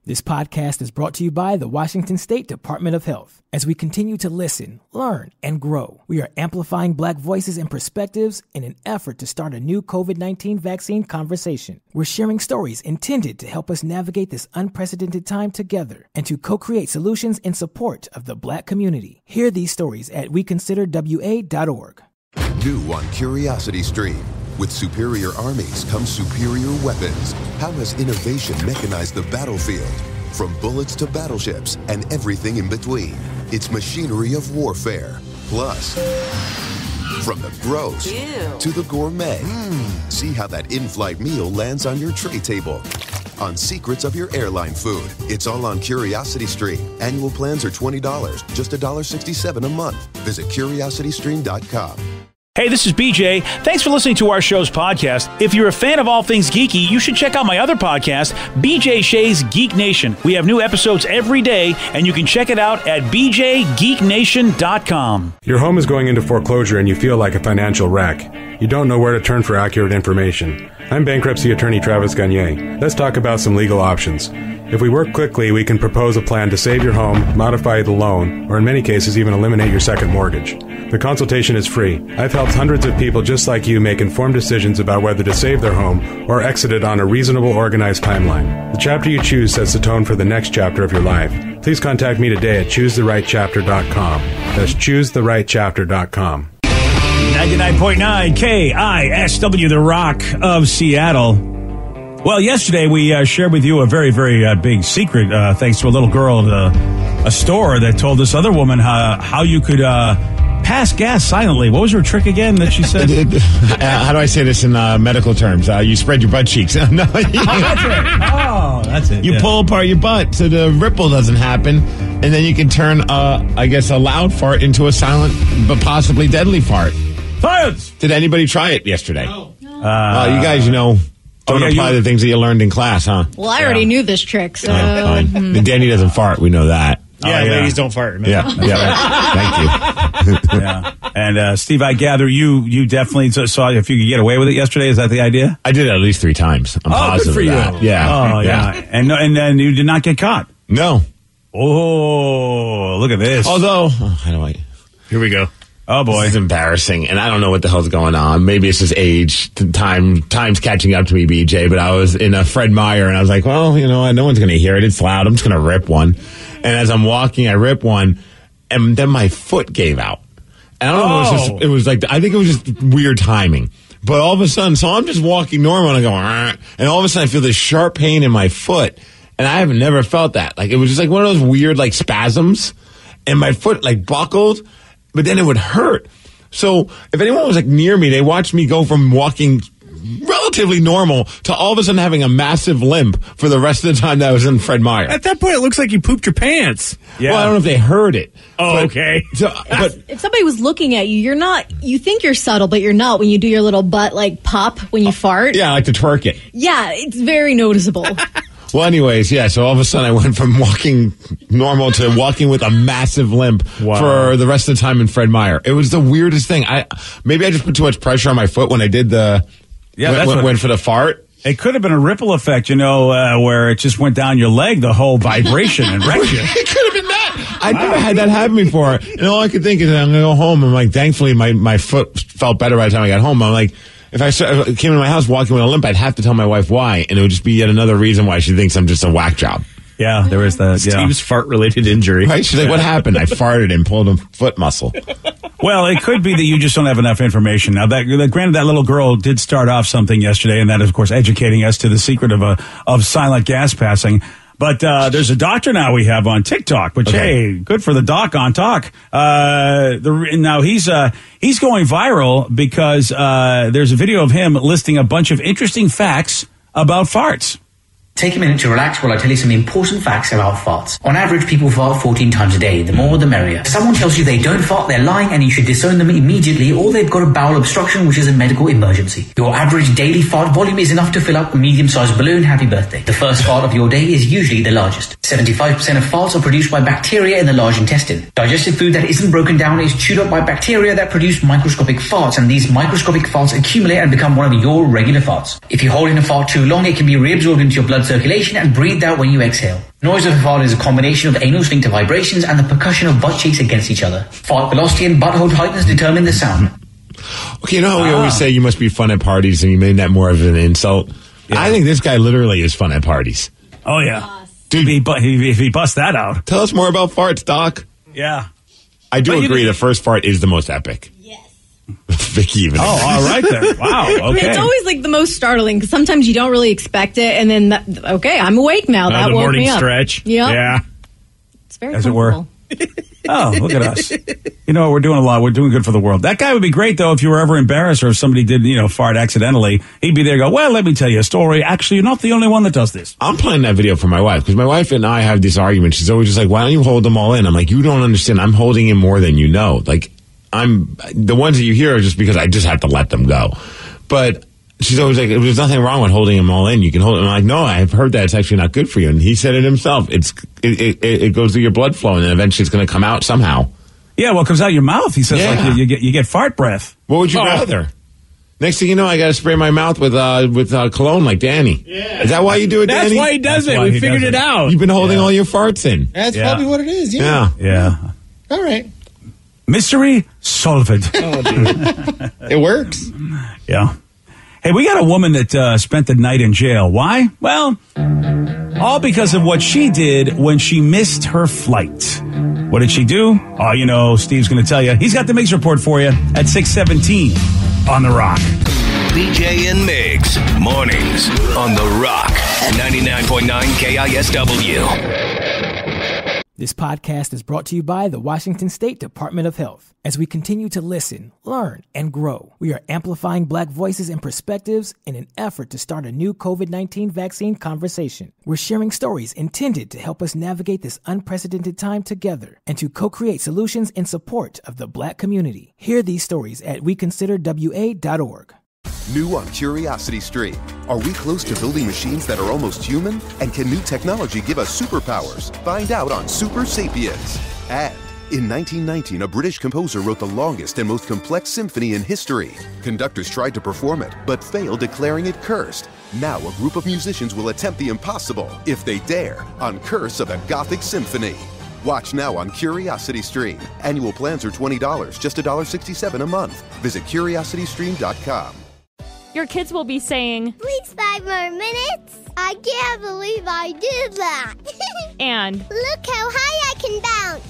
This podcast is brought to you by the Washington State Department of Health. As we continue to listen, learn, and grow, we are amplifying Black voices and perspectives in an effort to start a new COVID-19 vaccine conversation. We're sharing stories intended to help us navigate this unprecedented time together and to co-create solutions in support of the Black community. Hear these stories at weconsiderwa.org. New on Curiosity Stream. With superior armies comes superior weapons. How has innovation mechanized the battlefield? From bullets to battleships and everything in between. It's machinery of warfare. Plus, from the gross to the gourmet. See how that in-flight meal lands on your tray table. On secrets of your airline food. It's all on Curiosity Stream. Annual plans are $20, just $1.67 a month. Visit curiositystream.com. Hey, this is BJ. Thanks for listening to our show's podcast. If you're a fan of all things geeky, you should check out my other podcast, BJ Shea's Geek Nation. We have new episodes every day, and you can check it out at bjgeeknation.com. Your home is going into foreclosure and you feel like a financial wreck. You don't know where to turn for accurate information. I'm bankruptcy attorney Travis Gagne. Let's talk about some legal options. If we work quickly, we can propose a plan to save your home, modify the loan, or in many cases even eliminate your second mortgage. The consultation is free. I've helped hundreds of people just like you make informed decisions about whether to save their home or exit it on a reasonable, organized timeline. The chapter you choose sets the tone for the next chapter of your life. Please contact me today at choosetherightchapter.com. That's choosetherightchapter.com. 99.9 KISW, the Rock of Seattle. Well, yesterday we shared with you a very, very big secret, thanks to a little girl at a store that told this other woman how you could pass gas silently. What was her trick again that she said? How do I say this in medical terms? You spread your butt cheeks. No, that's it. You pull apart your butt so the ripple doesn't happen, and then you can turn, I guess, a loud fart into a silent but possibly deadly fart. Science! Did anybody try it yesterday? No. You guys, don't apply the things that you learned in class, huh? Well, I already knew this trick, so... Fine. And Danny doesn't fart. We know that. Yeah, ladies don't fart. Remember? Yeah. Thank you. Yeah. And Steve, I gather you definitely saw if you could get away with it yesterday. Is that the idea? I did it at least 3 times. I'm positive good for of you. that. Yeah. Oh, yeah. And then you did not get caught. No. Oh, look at this. Although, how do I... Here we go. Oh, boy. This is embarrassing, and I don't know what the hell's going on. Maybe it's just age, time's catching up to me, BJ, but I was in a Fred Meyer, and I was like, well, no one's going to hear it. It's loud. I'm just going to rip one. And as I'm walking, I rip one, and then my foot gave out. And I don't know, it was like, I think it was just weird timing. But all of a sudden, so I'm just walking normal, and I go, and all of a sudden I feel this sharp pain in my foot, and I have never felt that. Like, it was just like one of those weird, like, spasms, and my foot, like, buckled, but then it would hurt. So if anyone was like near me, they watched me go from walking relatively normal to all of a sudden having a massive limp for the rest of the time that I was in Fred Meyer. At that point, it looks like you pooped your pants. Yeah. Well, I don't know if they heard it. Oh, okay. But if somebody was looking at you, you think you're subtle, but you're not when you do your little butt, like, pop when you fart. Yeah, I like to twerk it. Yeah, it's very noticeable. Well, anyways, yeah, so all of a sudden I went from walking normal to walking with a massive limp for the rest of the time in Fred Meyer. It was the weirdest thing. Maybe I just put too much pressure on my foot when I did went for the fart. It could have been a ripple effect, where it just went down your leg, the whole vibration, and wrecked you. It could have been that. I never had that happen before. And all I could think is I'm going to go home. I'm like, thankfully, my foot felt better by the time I got home. I'm like, if I came into my house walking with a limp, I'd have to tell my wife why, and it would just be yet another reason why she thinks I'm just a whack job. Yeah, there is that. Steve's fart-related injury. Right? She's like, what happened? I farted and pulled a foot muscle. Well, it could be that you just don't have enough information. Now, granted, that little girl did start off something yesterday, and that is, of course, educating us to the secret of silent gas passing. But there's a doctor now we have on TikTok, which, hey, good for the doc on talk. Now he's going viral because there's a video of him listing a bunch of interesting facts about farts. Take a minute to relax while I tell you some important facts about farts. On average, people fart 14 times a day. The more, the merrier. If someone tells you they don't fart, they're lying and you should disown them immediately, or they've got a bowel obstruction, which is a medical emergency. Your average daily fart volume is enough to fill up a medium-sized balloon. Happy birthday. The first fart of your day is usually the largest. 75% of farts are produced by bacteria in the large intestine. Digested food that isn't broken down is chewed up by bacteria that produce microscopic farts, and these microscopic farts accumulate and become one of your regular farts. If you hold in a fart too long, it can be reabsorbed into your blood circulation and breathed out when you exhale. Noise of a fart is a combination of anal sphincter vibrations and the percussion of butt cheeks against each other. Fart velocity and butthole tightness determine the sound. Okay, you know how we always say you must be fun at parties, and you made that more of an insult? Yeah. I think this guy literally is fun at parties. Oh, yeah. Dude, if he busts that out. Tell us more about farts, Doc. Yeah. I do agree the first fart is the most epic. Yes. Vicky even. Oh, all right then. Wow, okay. It's always like the most startling because sometimes you don't really expect it, and then, okay, I'm awake now. That woke me up. The morning stretch. Yep. Yeah. It's very As comfortable. it were. Oh, look at us. You know, we're doing a lot. We're doing good for the world. That guy would be great, though, if you were ever embarrassed or if somebody did, fart accidentally. He'd be there and go, well, let me tell you a story. Actually, you're not the only one that does this. I'm playing that video for my wife because my wife and I have this argument. She's always just like, why don't you hold them all in? I'm like, you don't understand. I'm holding in more than you know. Like, the ones that you hear are just because I just have to let them go. But she's always like, there's nothing wrong with holding them all in. You can hold them. I'm like, no, I've heard that it's actually not good for you. And he said it himself. It goes through your blood flow, and then eventually it's going to come out somehow. Yeah, well, it comes out your mouth. He says, like, you get fart breath. What would you rather? Next thing you know, I got to spray my mouth with cologne like Danny. Yeah. Is that why you do it, Danny? That's why he does it. We figured it out. You've been holding all your farts in. That's probably what it is, Yeah. All right. Mystery solved. Oh, dude. It works. Yeah. Hey, we got a woman that spent the night in jail. Why? Well, all because of what she did when she missed her flight. What did she do? Oh, Steve's going to tell you. He's got the Migs report for you at 6:17 on The Rock. BJ and Migs, mornings on The Rock, 99.9 KISW. This podcast is brought to you by the Washington State Department of Health. As we continue to listen, learn, and grow, we are amplifying Black voices and perspectives in an effort to start a new COVID-19 vaccine conversation. We're sharing stories intended to help us navigate this unprecedented time together and to co-create solutions in support of the Black community. Hear these stories at weconsiderwa.org. New on Curiosity Stream. Are we close to building machines that are almost human? And can new technology give us superpowers? Find out on Super Sapiens. And in 1919, a British composer wrote the longest and most complex symphony in history. Conductors tried to perform it, but failed, declaring it cursed. Now a group of musicians will attempt the impossible, if they dare, on Curse of a Gothic Symphony. Watch now on Curiosity Stream. Annual plans are $20, just $1.67 a month. Visit curiositystream.com. Your kids will be saying, please 5 more minutes. I can't believe I did that. And look how high I can bounce.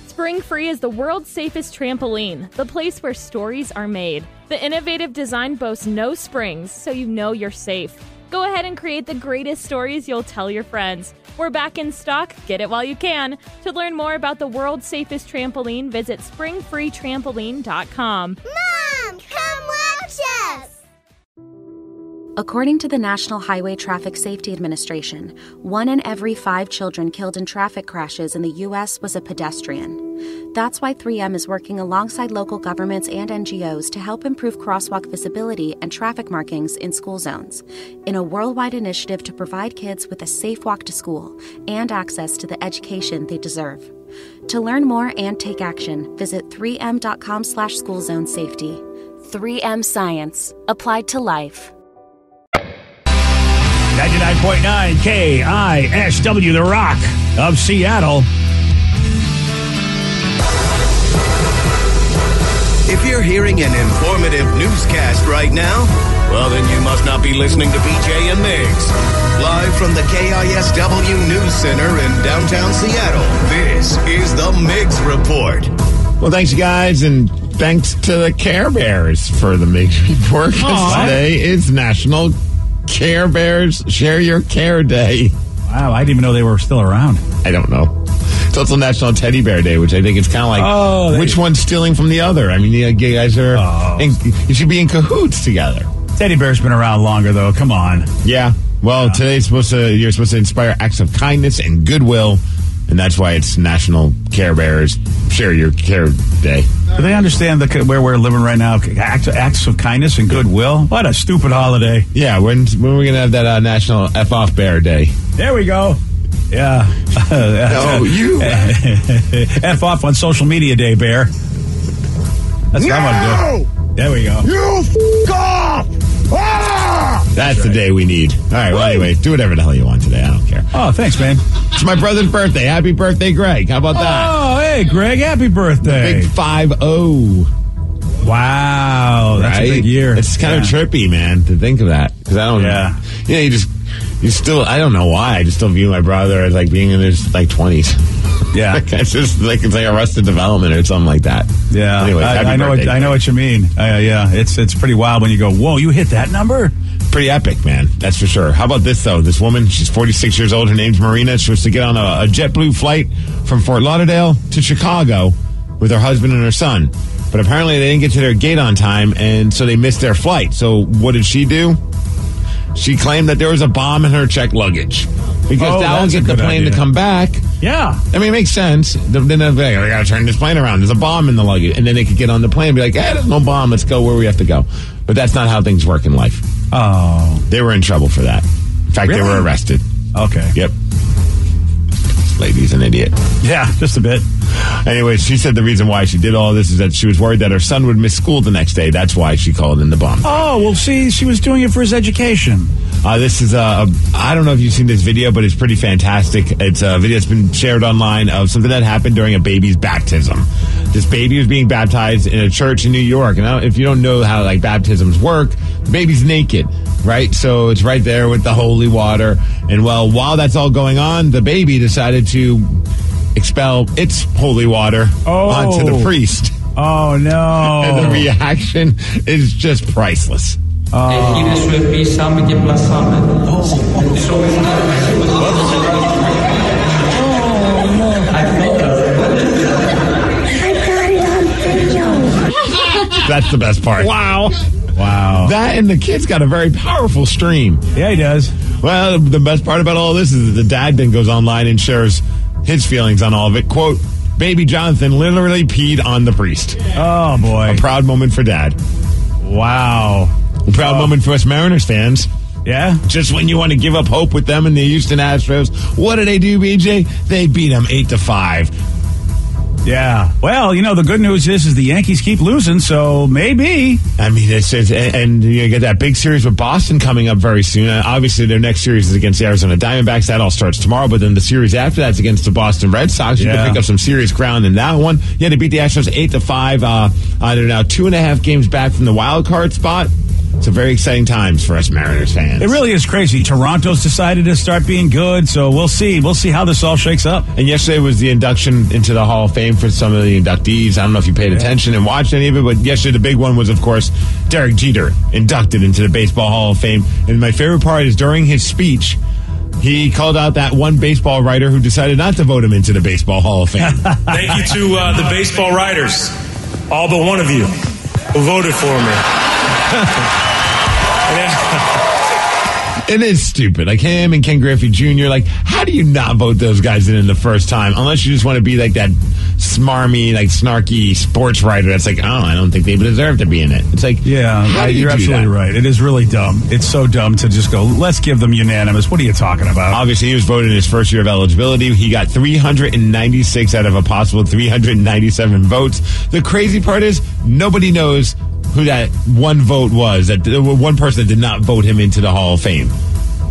Spring Free is the world's safest trampoline, the place where stories are made. The innovative design boasts no springs, so you know you're safe. Go ahead and create the greatest stories you'll tell your friends. We're back in stock. Get it while you can. To learn more about the world's safest trampoline, visit springfreetrampoline.com. Mom, come watch us. According to the National Highway Traffic Safety Administration, 1 in every 5 children killed in traffic crashes in the U.S. was a pedestrian. That's why 3M is working alongside local governments and NGOs to help improve crosswalk visibility and traffic markings in school zones, in a worldwide initiative to provide kids with a safe walk to school and access to the education they deserve. To learn more and take action, visit 3m.com/schoolzonesafety. 3M Science. Applied to life. 99.9 KISW, The Rock of Seattle. If you're hearing an informative newscast right now, well, then you must not be listening to BJ and Migs. Live from the KISW News Center in downtown Seattle, this is the Migs Report. Well, thanks, guys, and thanks to the Care Bears for the Migs Report. Today is National Care Bears Share Your Care Day. Wow, I didn't even know they were still around. I don't know. It's also National Teddy Bear Day, which I think is kind of like which one's stealing from the other. I mean, you guys are you should be in cahoots together. Teddy Bear's been around longer, though. Come on. Yeah. Well, today's you're supposed to inspire acts of kindness and goodwill, and that's why it's National Care Bears Share Your Care Day. Do they understand where we're living right now? Acts of kindness and goodwill? What a stupid holiday. Yeah, when are we going to have that National F-Off Bear Day? There we go. Yeah. No, you. F off on social media day, Bear. That's what I'm going to do. There we go. You f*** off! Ah! That's the day we need. All right, well, anyway, do whatever the hell you want today. I don't care. Oh, thanks, man. It's my brother's birthday. Happy birthday, Greg. How about that? Oh, hey, Greg, happy birthday. Big 5-0. Wow, that's a big year. It's kind of trippy, man, to think of that. Because I don't know. Yeah, you still, I don't know why. I just still view my brother as like being in his like 20s. Yeah. It's just like, it's like Arrested Development or something like that. Yeah. Anyway, I know what you mean. Yeah. It's pretty wild when you go, whoa, you hit that number? Pretty epic, man. That's for sure. How about this, though? This woman, she's 46 years old. Her name's Marina. She was to get on a JetBlue flight from Fort Lauderdale to Chicago with her husband and her son. But apparently they didn't get to their gate on time, and so they missed their flight. So what did she do? She claimed that there was a bomb in her checked luggage. Because that will get the plane to come back. Yeah. I mean, it makes sense. Then they're like, I got to turn this plane around. There's a bomb in the luggage. And then they could get on the plane and be like, hey, there's no bomb. Let's go where we have to go. But that's not how things work in life. Oh. They were in trouble for that. In fact, they were arrested. Okay. Yep. Lady's an idiot. Yeah, just a bit. Anyway, she said the reason why she did all this is that she was worried that her son would miss school the next day. That's why she called in the bomb. Oh, well, see, she was doing it for his education. This is I don't know if you've seen this video, but it's pretty fantastic. It's a video that's been shared online of something that happened during a baby's baptism. This baby was being baptized in a church in New York. And if you don't know how like baptisms work, the baby's naked, right? So it's right there with the holy water. And well, while that's all going on, the baby decided to expel its holy water onto the priest. Oh, no. And the reaction is just priceless. That's the best part. Wow. That and the kid's got a very powerful stream. Yeah, he does. Well, the best part about all this is that the dad then goes online and shares his feelings on all of it. Quote, baby Jonathan literally peed on the priest. Oh, boy. A proud moment for dad. Wow. A proud moment for us Mariners fans. Yeah? Just when you want to give up hope with them and the Houston Astros, what do they do, BJ? They beat them 8-5. Yeah. Well, the good news is the Yankees keep losing, so maybe. I mean, and you get that big series with Boston coming up very soon. Obviously, their next series is against the Arizona Diamondbacks. That all starts tomorrow, but then the series after that's against the Boston Red Sox. You can pick up some serious ground in that one. Yeah, they beat the Astros 8-5. They're now 2.5 games back from the wild card spot. So very exciting times for us Mariners fans. It really is crazy. Toronto's decided to start being good, so we'll see. We'll see how this all shakes up. And yesterday was the induction into the Hall of Fame for some of the inductees. I don't know if you paid attention and watched any of it, but yesterday the big one was, of course, Derek Jeter, inducted into the Baseball Hall of Fame. And my favorite part is during his speech, he called out that one baseball writer who decided not to vote him into the Baseball Hall of Fame. Thank you to the baseball writers, all but one of you, who voted for me. It is stupid. Like him and Ken Griffey Jr., like, how do you not vote those guys in the first time? Unless you just want to be like that smarmy, like snarky sports writer that's like, I don't think they deserve to be in it. It's like, you're absolutely right. It is really dumb. It's so dumb to just go, let's give them unanimous. What are you talking about? Obviously, he was voted in his first year of eligibility. He got 396 out of a possible 397 votes. The crazy part is nobody knows who that one vote was, that one person that did not vote him into the Hall of Fame.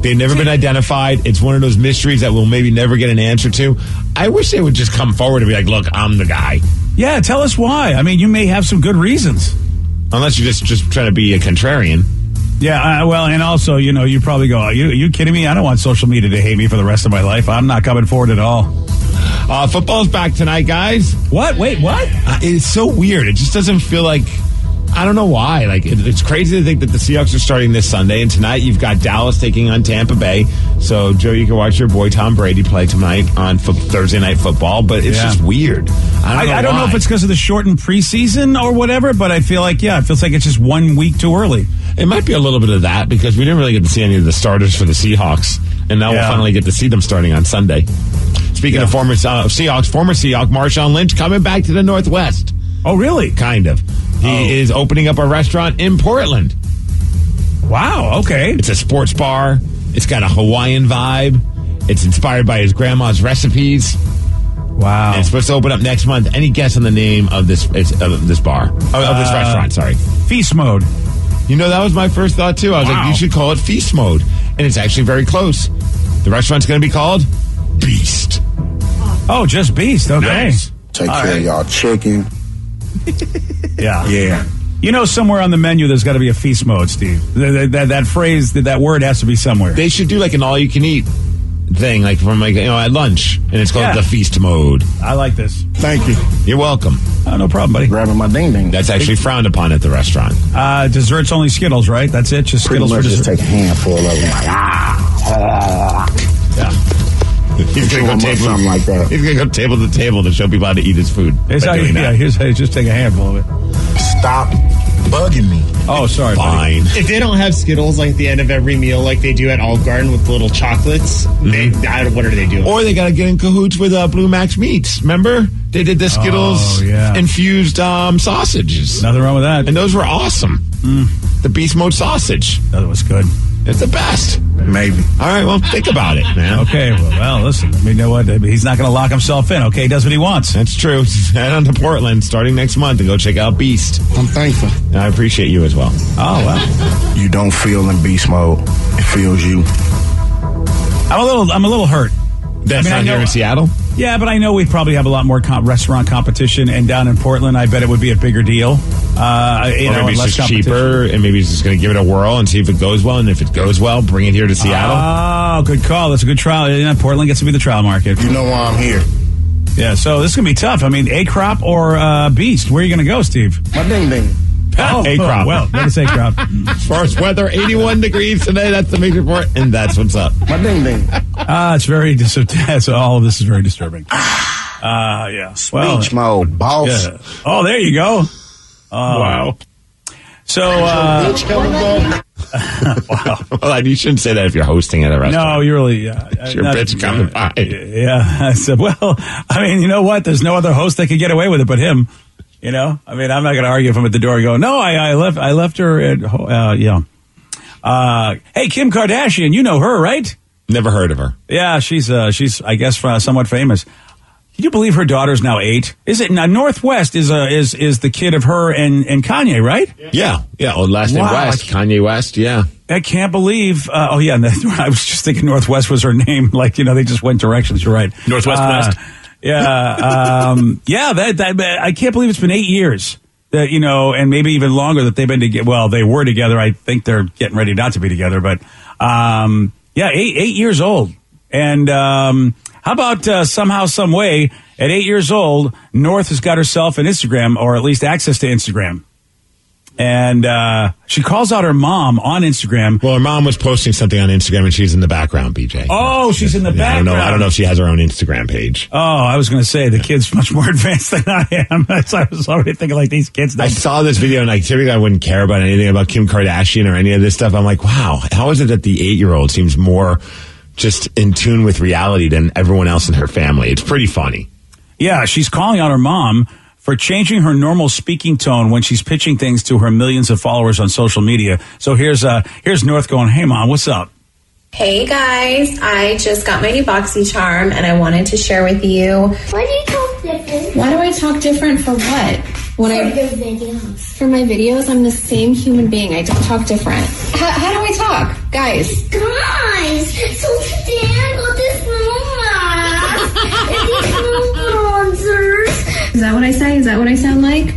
They've never been identified. It's one of those mysteries that we'll maybe never get an answer to. I wish they would just come forward and be like, look, I'm the guy. Yeah, tell us why. I mean, you may have some good reasons. Unless you're just trying to be a contrarian. Yeah, well, and also, you probably go, are you kidding me? I don't want social media to hate me for the rest of my life. I'm not coming forward at all. Football's back tonight, guys. What? Wait, what? It's so weird. It just doesn't feel like... I don't know why. Like, it's crazy to think that the Seahawks are starting this Sunday, and tonight you've got Dallas taking on Tampa Bay. So, Joe, you can watch your boy Tom Brady play tonight on Thursday Night Football, but it's just weird. I don't know if it's because of the shortened preseason or whatever, but I feel like, it feels like it's just 1 week too early. It might be a little bit of that, because we didn't really get to see any of the starters for the Seahawks, and now we'll finally get to see them starting on Sunday. Speaking of former Seahawks, Marshawn Lynch coming back to the Northwest. Oh, really? Kind of. He is opening up a restaurant in Portland. Wow, okay. It's a sports bar. It's got a Hawaiian vibe. It's inspired by his grandma's recipes. Wow. And it's supposed to open up next month. Any guess on the name of this bar? Of this restaurant, sorry. Feast Mode. You know, that was my first thought, too. I was like, you should call it Feast Mode. And it's actually very close. The restaurant's going to be called Beast. Oh, just Beast. Okay. Nice. Take care of y'all chicken. Yeah. Yeah. You know, somewhere on the menu, there's got to be a feast mode, Steve. That phrase, that word has to be somewhere. They should do like an all-you-can-eat thing, like from at lunch, and it's called the feast mode. I like this. Thank you. You're welcome. Oh, no problem, buddy. Grabbing my ding-ding. That's actually frowned upon at the restaurant. Desserts only Skittles, right? That's it? Just Skittles for dessert? Just take a handful of them. Yeah. He's going to go table something like that. He's going to go table to table to show people how to eat his food. Here's how you just take a handful of it. Stop bugging me. Oh, sorry. Fine. Buddy. If they don't have Skittles like at the end of every meal, like they do at Olive Garden with little chocolates, what are they doing? Or they got to get in cahoots with Blue Max Meats. Remember? They did the Skittles infused sausages. Nothing wrong with that. And those were awesome. The Beast Mode sausage. That was good. It's the best. Maybe. All right, well, think about it, man. Okay, well, listen. I mean, you know what? He's not going to lock himself in, okay? He does what he wants. That's true. Head on to Portland starting next month and go check out Beast. I'm thankful. And I appreciate you as well. Oh, well. You don't feel in beast mode. It feels you. I'm a little hurt. That's not here in Seattle? Yeah, but I know we probably have a lot more restaurant competition, and down in Portland, I bet it would be a bigger deal. Or maybe it's just cheaper, and maybe he's just going to give it a whirl and see if it goes well, and if it goes well, bring it here to Seattle. Oh, good call. That's a good trial. Yeah, Portland gets to be the trial market. You know why I'm here. Yeah, so this is going to be tough. I mean, A-Crop or Beast? Where are you going to go, Steve? My ding-ding. A-Crop. Well, that is A-Crop. As far as weather, 81 degrees today. That's the big report, and that's what's up. My ding-ding. It's very disturbing. All of this is very disturbing. Yeah. Speech mode, boss. Yeah. Oh, there you go. Wow. So, wow. Well, you shouldn't say that if you're hosting at a restaurant. No, you really, it's your bitch coming by. Yeah. I said, well, I mean, you know what? There's no other host that could get away with it but him. You know, I mean, I'm not going to argue if I'm at the door and go, no, I left her at, hey, Kim Kardashian, you know her, right? Never heard of her. Yeah, she's I guess somewhat famous. Can you believe her daughter's now 8? Is it now? Northwest is the kid of her and Kanye, right? Yeah. Oh, last name West, Kanye West. Yeah. I can't believe. And I was just thinking Northwest was her name. Like, you know, they just went directions. You're right. Northwest West. Yeah. That I can't believe it's been 8 years. That, you know, and maybe even longer that they've been together. Well, they were together. I think they're getting ready not to be together. But 8 years old. And how about somehow, some way, at 8 years old, North has got herself an Instagram, or at least access to Instagram. And she calls out her mom on Instagram. Well, her mom was posting something on Instagram, and she's in the background, BJ. Oh, she's in the background. I don't know if she has her own Instagram page. Oh, I was going to say, the kid's much more advanced than I am. So I was already thinking, like, these kids. I saw this video, and typically I wouldn't care about anything about Kim Kardashian or any of this stuff. I'm like, wow, how is it that the 8-year-old seems more just in tune with reality than everyone else in her family? It's pretty funny. Yeah, she's calling out her mom for changing her normal speaking tone when she's pitching things to her millions of followers on social media. So here's North going, hey, Mom, what's up? Hey, guys. I just got my new BoxyCharm, and I wanted to share with you. Why do you talk different? Why do I talk different for what? For your videos. For my videos, I'm the same human being. I don't talk different. How do I talk? Guys, so today I got this new mask and these new bronzers. is that what I say? Is that what I sound like?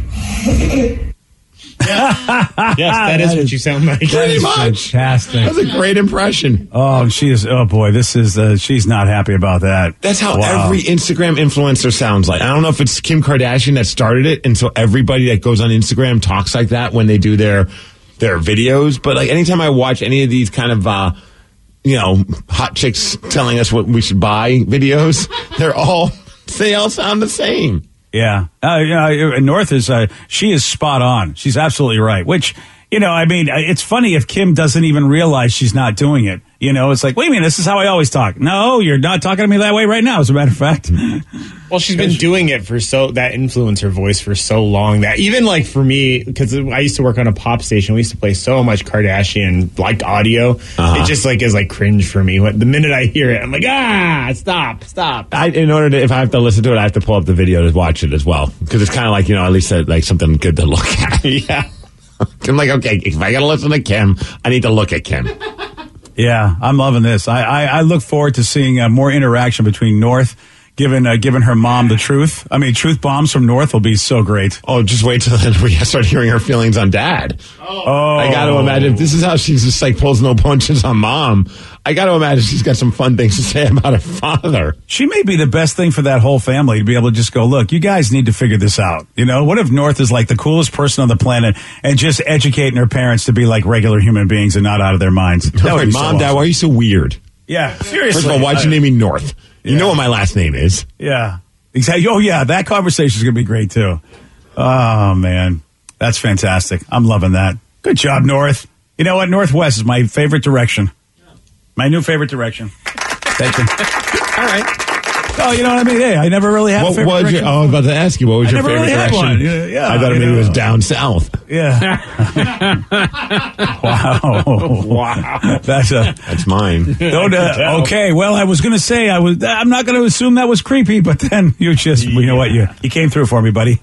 Yes, that is what you sound like. Pretty much. Fantastic. That's a great impression. Oh, she's not happy about that. That's how every Instagram influencer sounds like. I don't know if it's Kim Kardashian that started it, and so everybody that goes on Instagram talks like that when they do their videos. But like anytime I watch any of these kind of hot chicks telling us what we should buy videos, they all sound the same. Yeah. North is, she is spot on. She's absolutely right. Which, You know, I mean, it's funny if Kim doesn't even realize she's not doing it. You know, it's like, wait a minute, this is how I always talk. No, you're not talking to me that way right now, as a matter of fact. Well, she's been doing it that influencer voice for so long that even like for me, because I used to work on a pop station, we used to play so much Kardashian like audio. It just like is like cringe for me. The minute I hear it, I'm like, stop. If I have to listen to it, I have to pull up the video to watch it as well. Because it's kind of like, at least like something good to look at. Yeah. I'm like, okay, if I got to listen to Kim, I need to look at Kim. Yeah, I'm loving this. I look forward to seeing more interaction between North, giving her mom the truth. I mean, truth bombs from North will be so great. Oh, just wait till we start hearing her feelings on Dad. Oh, I got to imagine if this is how she's just like pulls no punches on Mom. I got to imagine she's got some fun things to say about her father. She may be the best thing for that whole family to be able to just go, look, you guys need to figure this out. You know, what if North is like the coolest person on the planet and just educating her parents to be like regular human beings and not out of their minds? That would be Mom, Dad, why are you so weird? Yeah, seriously. First of all, why'd you name me North? You know what my last name is. Yeah, exactly. Oh, yeah, that conversation is going to be great, too. Oh, man. That's fantastic. I'm loving that. Good job, North. You know what? Northwest is my favorite direction. My new favorite direction. Thank you. All right. Oh, you know what I mean? Hey, I never really had a favorite direction. I was about to ask you, what was your favorite direction? One. Yeah, I thought maybe it was down south. Yeah. Wow. That's mine. Okay, well, I was going to say, I'm not going to assume that was creepy, but then you know what? You came through for me, buddy.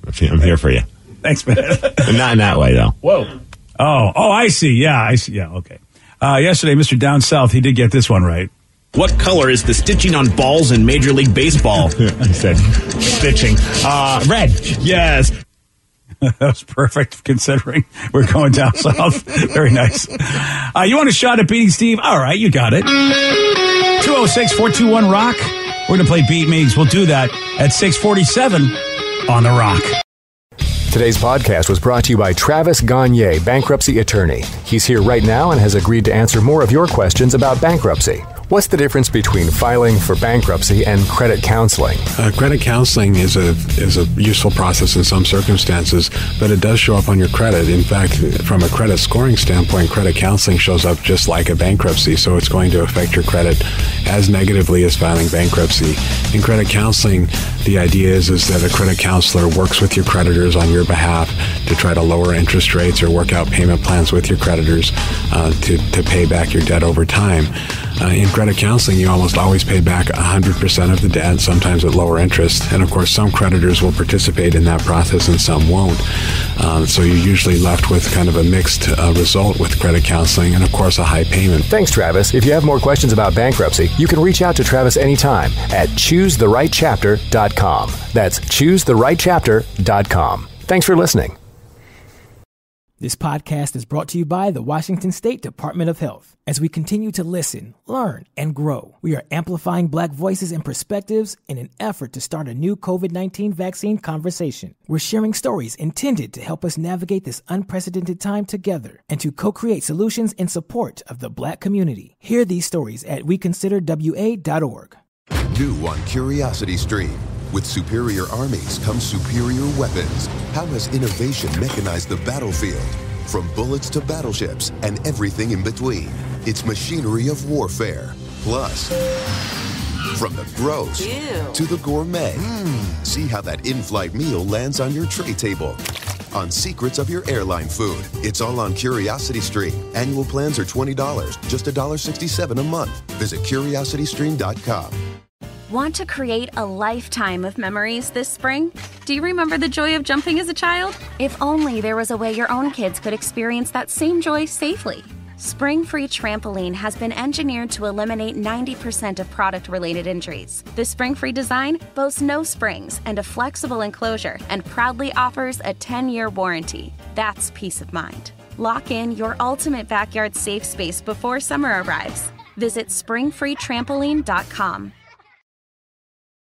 I'm here for you. Thanks, man. Not in that way, though. Whoa. Oh, I see. Yeah, okay. Yesterday, Mr. Down South, he did get this one right. What color is the stitching on balls in Major League Baseball? He said stitching. Red. Yes. That was perfect considering we're going down south. Very nice. You want a shot at beating Steve? All right, you got it. 206-421-ROCK. We're going to play Beat Meeks. We'll do that at 6:47 on The Rock. Today's podcast was brought to you by Travis Gagne, bankruptcy attorney. He's here right now and has agreed to answer more of your questions about bankruptcy. What's the difference between filing for bankruptcy and credit counseling? Credit counseling is a useful process in some circumstances, but it does show up on your credit. In fact, from a credit scoring standpoint, credit counseling shows up just like a bankruptcy, so it's going to affect your credit as negatively as filing bankruptcy. In credit counseling, the idea is that a credit counselor works with your creditors on your behalf to try to lower interest rates or work out payment plans with your creditors to pay back your debt over time. In credit counseling, you almost always pay back 100% of the debt, sometimes at lower interest. And of course, some creditors will participate in that process and some won't. So you're usually left with kind of a mixed result with credit counseling and, of course, a high payment. Thanks, Travis. If you have more questions about bankruptcy, you can reach out to Travis anytime at choosetherightchapter.com. That's choosetherightchapter.com. Thanks for listening. This podcast is brought to you by the Washington State Department of Health. As we continue to listen, learn, and grow, we are amplifying Black voices and perspectives in an effort to start a new COVID-19 vaccine conversation. We're sharing stories intended to help us navigate this unprecedented time together and to co-create solutions in support of the Black community. Hear these stories at weconsiderwa.org. New on Curiosity Stream. With superior armies comes superior weapons. How has innovation mechanized the battlefield? From bullets to battleships and everything in between. It's machinery of warfare. Plus, from the gross to the gourmet. See how that in-flight meal lands on your tray table. On secrets of your airline food. It's all on Curiosity Stream. Annual plans are $20, just $1.67 a month. Visit curiositystream.com. Want to create a lifetime of memories this spring? Do you remember the joy of jumping as a child? If only there was a way your own kids could experience that same joy safely. Spring Free Trampoline has been engineered to eliminate 90% of product-related injuries. The Spring Free design boasts no springs and a flexible enclosure and proudly offers a 10-year warranty. That's peace of mind. Lock in your ultimate backyard safe space before summer arrives. Visit springfreetrampoline.com.